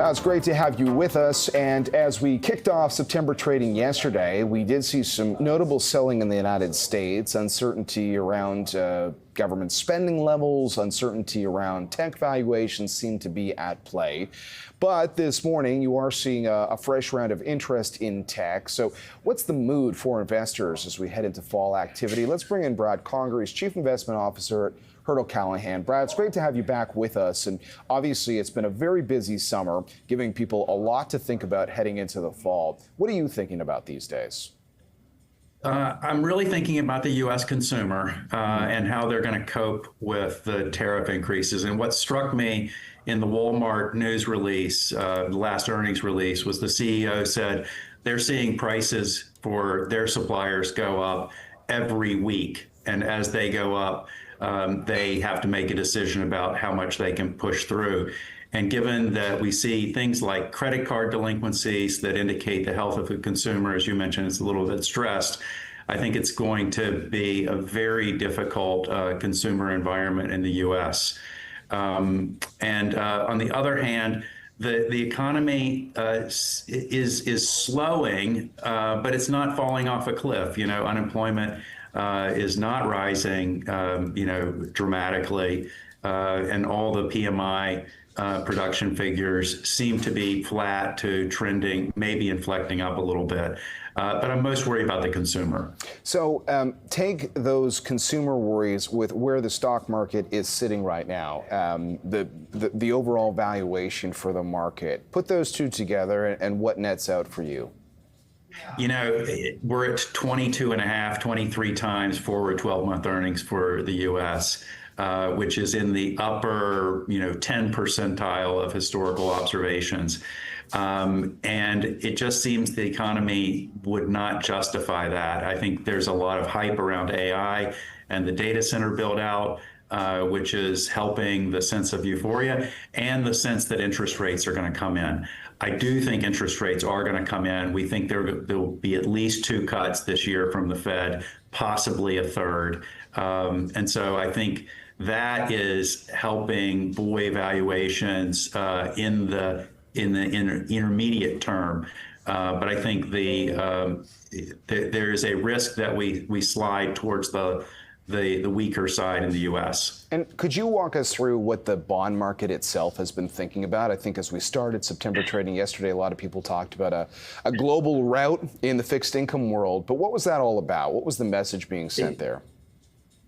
It's great to have you with us. And as we kicked off September trading yesterday, we did see some notable selling in the United States, uncertainty around government spending levels, uncertainty around tech valuations seem to be at play. But this morning, you are seeing a fresh round of interest in tech. So what's the mood for investors as we head into fall activity? Let's bring in Brad Conger. He's Chief Investment Officer at Hirtle Callaghan. Brad, it's great to have you back with us. And obviously, it's been a very busy summer, giving people a lot to think about heading into the fall. What are you thinking about these days? I'm really thinking about the U.S. consumer and how they're going to cope with the tariff increases. And what struck me in the Walmart news release, the last earnings release, was the CEO said they're seeing prices for their suppliers go up every week. And as they go up, they have to make a decision about how much they can push through. And given that we see things like credit card delinquencies that indicate the health of the consumer, as you mentioned, is a little bit stressed, I think it's going to be a very difficult consumer environment in the U.S. On the other hand, the economy is slowing, but it's not falling off a cliff. You know, unemployment is not rising, dramatically, and all the PMI production figures seem to be flat to trending, maybe inflecting up a little bit. But I'm most worried about the consumer. So take those consumer worries with where the stock market is sitting right now, the overall valuation for the market. Put those two together and what nets out for you? You know, we're at 22 and a half, 23 times forward 12-month earnings for the U.S., which is in the upper, 10 percentile of historical observations. And it just seems the economy would not justify that. I think there's a lot of hype around AI and the data center build out, which is helping the sense of euphoria and the sense that interest rates are going to come in. I do think interest rates are going to come in. We think there will be at least 2 cuts this year from the Fed, possibly a third. And so I think that is helping buoy valuations in the intermediate term. But I think there is a risk that we slide towards the weaker side in the U.S. And could you walk us through what the bond market itself has been thinking about? I think as we started September trading yesterday, a lot of people talked about a global rout in the fixed income world. But what was that all about? What was the message being sent there?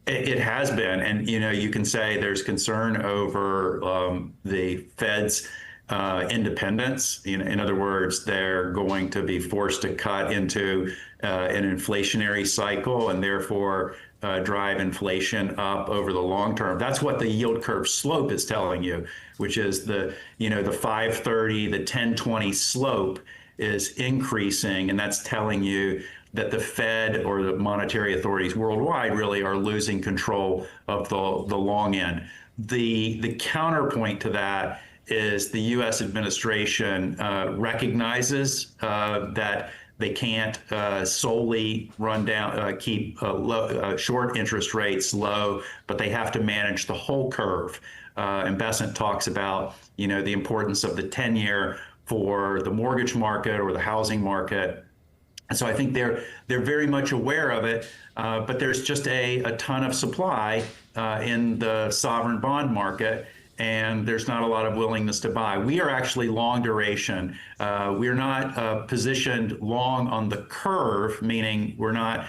It has been. And, you can say there's concern over the Fed's independence. In other words, they're going to be forced to cut into an inflationary cycle and therefore drive inflation up over the long term. That's what the yield curve slope is telling you, which is the 530, the 1020 slope is increasing, and that's telling you that the Fed or the monetary authorities worldwide really are losing control of the long end. The counterpoint to that is the U.S. administration recognizes that they can't solely keep short interest rates low, but they have to manage the whole curve. And Besant talks about, the importance of the 10-year for the mortgage market or the housing market. And so I think they're very much aware of it, but there's just a ton of supply in the sovereign bond market, and there's not a lot of willingness to buy. We are actually long duration. We're not positioned long on the curve, meaning we're not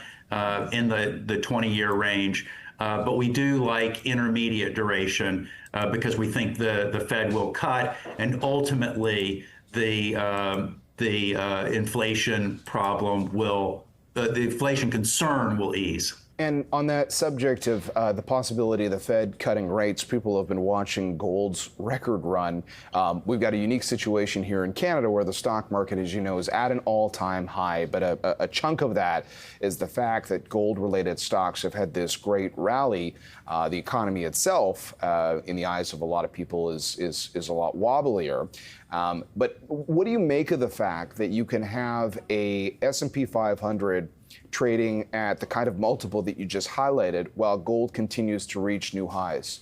in the 20-year range, but we do like intermediate duration because we think the Fed will cut, and ultimately the inflation the inflation concern will ease. And on that subject of the possibility of the Fed cutting rates, people have been watching gold's record run. We've got a unique situation here in Canada where the stock market, as you know, is at an all-time high. But a chunk of that is the fact that gold-related stocks have had this great rally. The economy itself, in the eyes of a lot of people, is a lot wobblier. But what do you make of the fact that you can have a S&P 500 trading at the kind of multiple that you just highlighted while gold continues to reach new highs?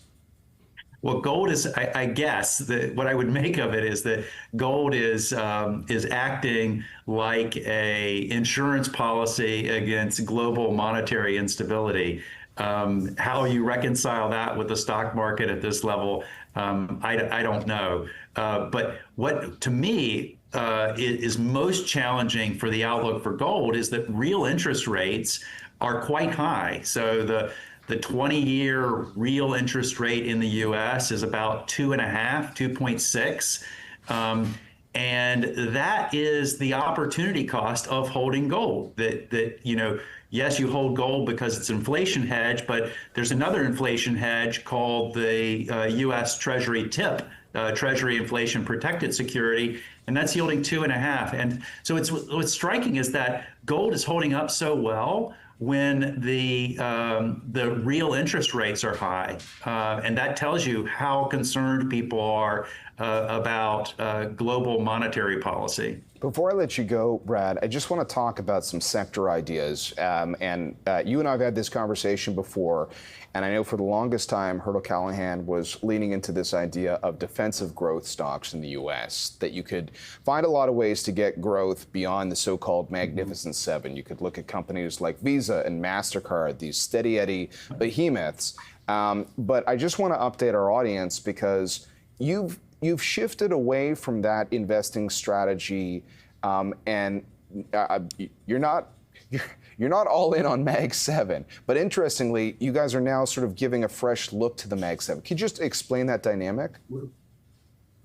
Well, gold is, I guess, that what I would make of it is that gold is acting like a insurance policy against global monetary instability. How you reconcile that with the stock market at this level, I don't know. But what to me is most challenging for the outlook for gold is that real interest rates are quite high. So the 20-year real interest rate in the U.S. is about 2.5, 2.6. And that is the opportunity cost of holding gold. Yes, you hold gold because it's inflation hedge, but there's another inflation hedge called the U.S. Treasury TIP, Treasury Inflation Protected Security, and that's yielding 2.5. And so what's striking is that gold is holding up so well when the real interest rates are high, and that tells you how concerned people are about global monetary policy. Before I let you go, Brad, I just want to talk about some sector ideas. You and I have had this conversation before, and I know for the longest time, Hirtle Callaghan was leaning into this idea of defensive growth stocks in the U.S., that you could find a lot of ways to get growth beyond the so-called Magnificent Seven. You could look at companies like Visa and MasterCard, these steady Eddie behemoths. But I just want to update our audience because you've shifted away from that investing strategy, and you're not all in on Mag 7. But interestingly, you guys are now sort of giving a fresh look to the Mag 7. Can you just explain that dynamic?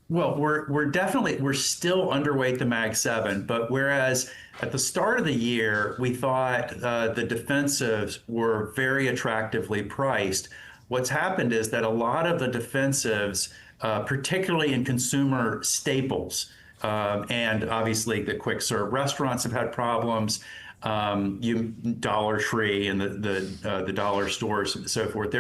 Well, we're still underweight the Mag 7, but whereas at the start of the year we thought the defensives were very attractively priced, what's happened is that a lot of the defensives, particularly in consumer staples, and obviously the quick serve restaurants have had problems. Dollar Tree and the dollar stores and so forth.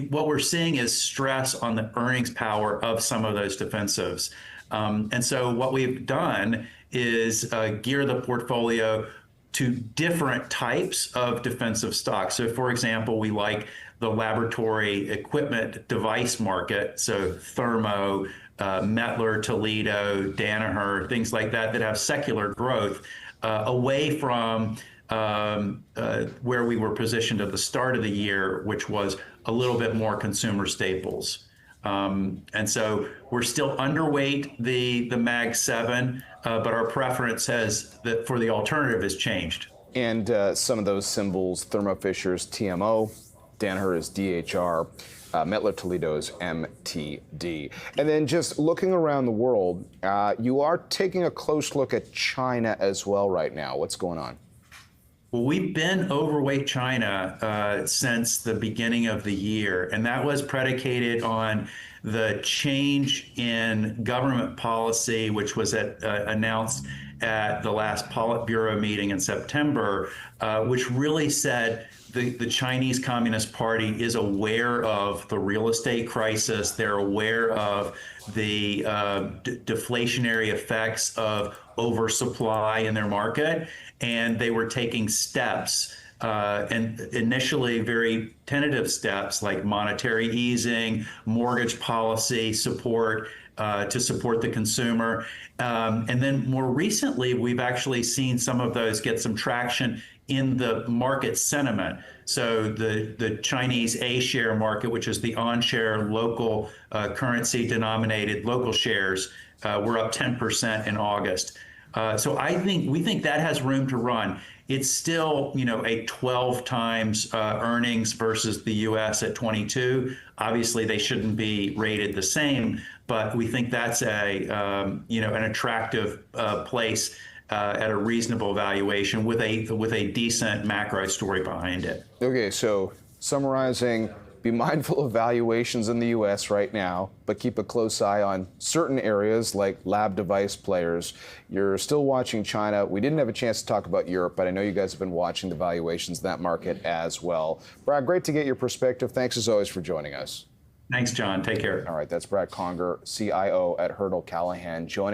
What we're seeing is stress on the earnings power of some of those defensives. And so what we've done is gear the portfolio to different types of defensive stocks. So for example, we like the laboratory equipment device market, so Thermo, Mettler, Toledo, Danaher, things like that have secular growth, away from where we were positioned at the start of the year, which was a little bit more consumer staples. And so we're still underweight the Mag 7, but our preference for the alternative has changed. And some of those symbols, Thermo Fisher's TMO, Danaher is DHR, Mettler Toledo's MTD. And then just looking around the world, you are taking a close look at China as well right now. What's going on? Well, we've been overweight China since the beginning of the year, and that was predicated on the change in government policy, which was announced at the last Politburo meeting in September, which really said the Chinese Communist Party is aware of the real estate crisis. They're aware of the deflationary effects of oversupply in their market, and they were taking steps, and initially very tentative steps like monetary easing, mortgage policy support to support the consumer. And then more recently, we've actually seen some of those get some traction in the market sentiment. So the Chinese A-share market, which is the on-share local currency denominated local shares, were up 10% in August. So we think that has room to run. It's still, a 12 times earnings versus the U.S. at 22. Obviously, they shouldn't be rated the same, but we think that's an attractive place at a reasonable valuation with a decent macro story behind it. Okay, so summarizing, be mindful of valuations in the U.S. right now, but keep a close eye on certain areas like lab device players. You're still watching China. We didn't have a chance to talk about Europe, but I know you guys have been watching the valuations in that market as well. Brad, great to get your perspective. Thanks as always for joining us. Thanks, John. Take care. All right, that's Brad Conger, CIO at Hirtle Callaghan, joining